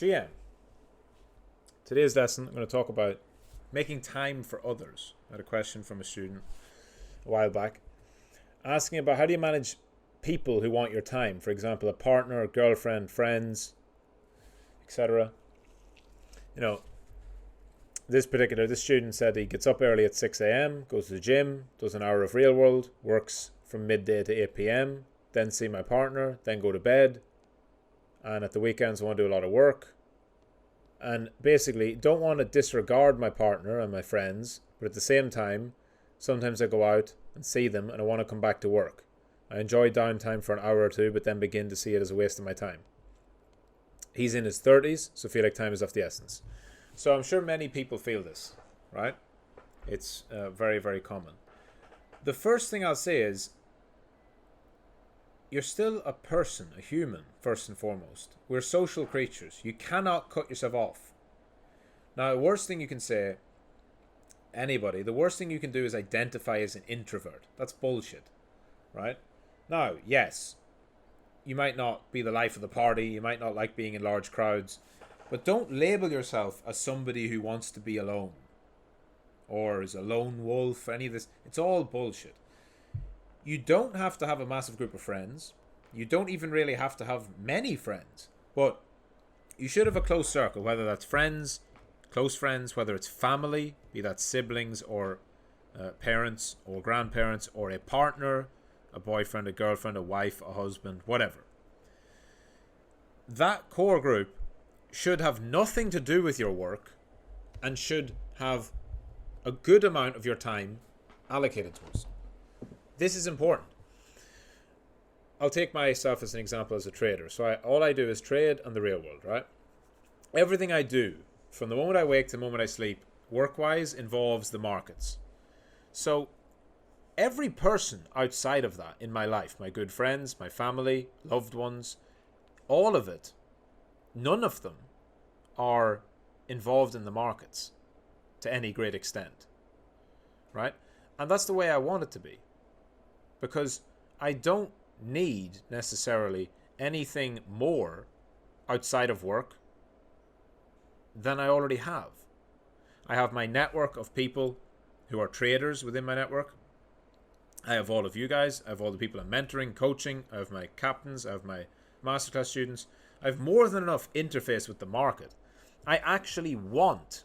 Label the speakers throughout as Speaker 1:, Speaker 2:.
Speaker 1: GM. Today's lesson, I'm going to talk about making time for others. I had a question from a student a while back asking about how do you manage people who want your time? For example, a partner, a girlfriend, friends, etc. This student said he gets up early at 6 a.m, goes to the gym, does an hour of real world, works from midday to 8 p.m, then see my partner, then go to bed, and at the weekends I want to do a lot of work. And basically, don't want to disregard my partner and my friends, but at the same time, sometimes I go out and see them and I want to come back to work. I enjoy downtime for an hour or two, but then begin to see it as a waste of my time. He's in his 30s, so feel like time is of the essence. So I'm sure many people feel this, right? It's very, very common. The first thing I'll say is, you're still a person, a human, first and foremost. We're social creatures. You cannot cut yourself off. Now, the worst thing you can say, the worst thing you can do is identify as an introvert. That's bullshit, right? Now, yes, you might not be the life of the party. You might not like being in large crowds. But don't label yourself as somebody who wants to be alone or is a lone wolf, any of this. It's all bullshit. You don't have to have a massive group of friends. You don't even really have to have many friends. But you should have a close circle, whether that's friends, close friends, whether it's family, be that siblings or parents or grandparents, or a partner, a boyfriend, a girlfriend, a wife, a husband, whatever. That core group should have nothing to do with your work and should have a good amount of your time allocated towards them. This is important. I'll take myself as an example as a trader. So all I do is trade on the real world, right? Everything I do, from the moment I wake to the moment I sleep, work-wise, involves the markets. So every person outside of that in my life, my good friends, my family, loved ones, all of it, none of them are involved in the markets to any great extent, right? And that's the way I want it to be. Because I don't need necessarily anything more outside of work than I already have. I have my network of people who are traders within my network. I have all of you guys. I have all the people I'm mentoring, coaching. I have my captains. I have my masterclass students. I have more than enough interface with the market. I actually want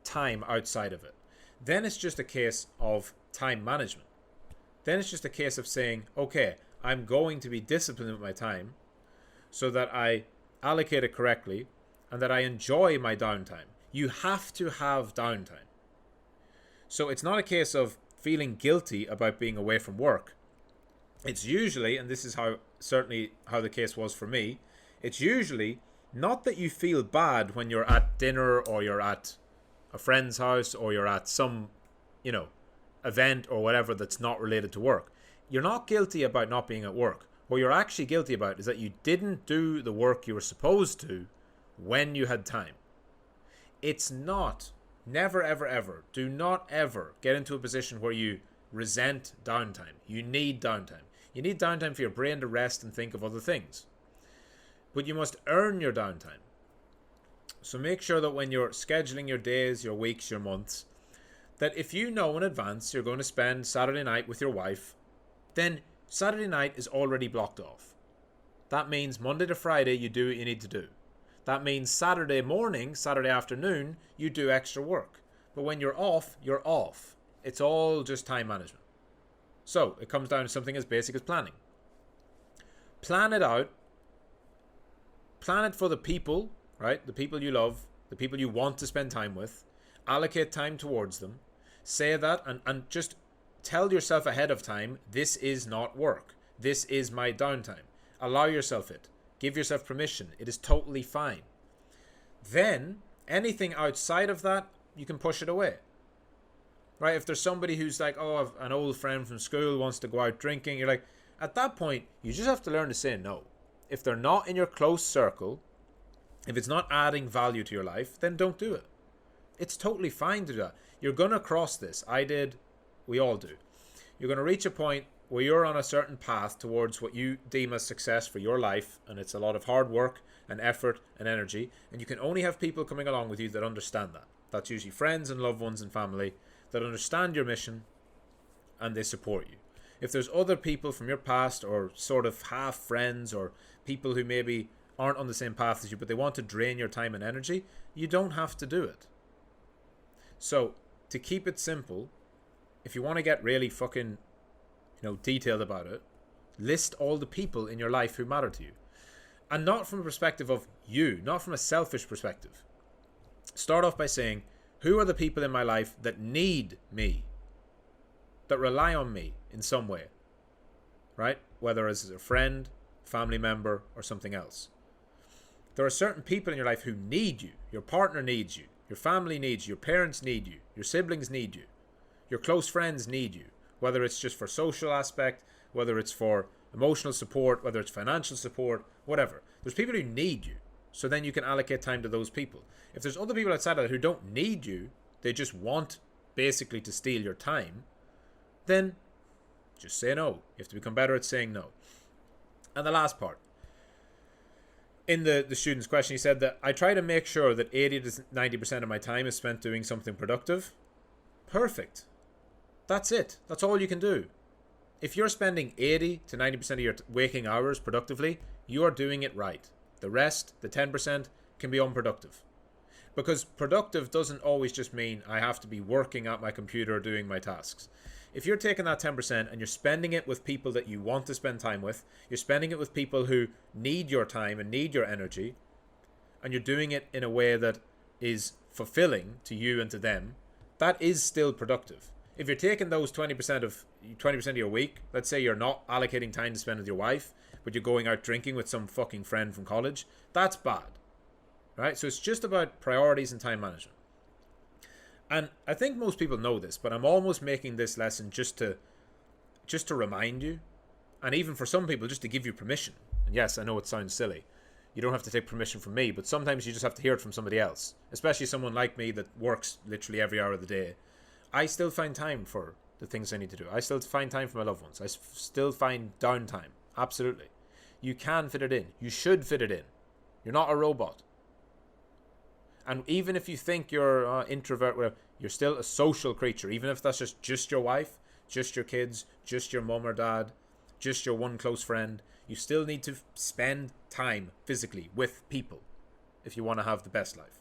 Speaker 1: time outside of it. Then it's just a case of time management. Then it's just a case of saying, okay, I'm going to be disciplined with my time so that I allocate it correctly and that I enjoy my downtime. You have to have downtime. So it's not a case of feeling guilty about being away from work. It's usually, and this is certainly how the case was for me, it's usually not that you feel bad when you're at dinner or you're at a friend's house or you're at some, event or whatever that's not related to work. You're not guilty about not being at work. What you're actually guilty about is that you didn't do the work you were supposed to when you had time. It's not, never, ever, ever, do not ever get into a position where you resent downtime. You need downtime. You need downtime for your brain to rest and think of other things. But you must earn your downtime. So make sure that when you're scheduling your days, your weeks, your months, that if you know in advance you're going to spend Saturday night with your wife, then Saturday night is already blocked off. That means Monday to Friday you do what you need to do. That means Saturday morning, Saturday afternoon, you do extra work. But when you're off, you're off. It's all just time management. So it comes down to something as basic as planning. Plan it out. Plan it for the people, right? The people you love, the people you want to spend time with. Allocate time towards them. Say that and just tell yourself ahead of time, this is not work. This is my downtime. Allow yourself it. Give yourself permission. It is totally fine. Then, anything outside of that, you can push it away. Right? If there's somebody who's like, oh, an old friend from school wants to go out drinking, you're like, at that point, you just have to learn to say no. If they're not in your close circle, if it's not adding value to your life, then don't do it. It's totally fine to do that. You're going to cross this. I did. We all do. You're going to reach a point where you're on a certain path towards what you deem as success for your life, and it's a lot of hard work and effort and energy, and you can only have people coming along with you that understand that. That's usually friends and loved ones and family that understand your mission and they support you. If there's other people from your past, or sort of half friends, or people who maybe aren't on the same path as you but they want to drain your time and energy, you don't have to do it. So to keep it simple, if you want to get really fucking detailed about it, list all the people in your life who matter to you. And not from a perspective of you, not from a selfish perspective. Start off by saying, who are the people in my life that need me, that rely on me in some way, right? Whether as a friend, family member, or something else. There are certain people in your life who need you. Your partner needs you. Your family needs you. Your parents need you. Your siblings need you. Your close friends need you. Whether it's just for social aspect, whether it's for emotional support, whether it's financial support, whatever. There's people who need you. So then you can allocate time to those people. If there's other people outside of that who don't need you, they just want basically to steal your time, then just say no. You have to become better at saying no. And the last part. In the student's question, he said that I try to make sure that 80 to 90% of my time is spent doing something productive. Perfect. That's it. That's all you can do. If you're spending 80 to 90% of your waking hours productively, you are doing it right. The rest, the 10%, can be unproductive. Because productive doesn't always just mean I have to be working at my computer doing my tasks. If you're taking that 10% and you're spending it with people that you want to spend time with, you're spending it with people who need your time and need your energy, and you're doing it in a way that is fulfilling to you and to them, that is still productive. If you're taking those 20% of your week, let's say you're not allocating time to spend with your wife, but you're going out drinking with some fucking friend from college, that's bad. Right? So it's just about priorities and time management. And I think most people know this, but I'm almost making this lesson just to remind you, and even for some people just to give you permission. And yes, I know it sounds silly. You don't have to take permission from me, but sometimes you just have to hear it from somebody else, especially someone like me that works literally every hour of the day. I still find time for the things I need to do. I still find time for my loved ones. I still find downtime. Absolutely. You can fit it in. You should fit it in. You're not a robot. And even if you think you're an introvert, well, you're still a social creature. Even if that's just your wife, just your kids, just your mum or dad, just your one close friend, you still need to spend time physically with people if you want to have the best life.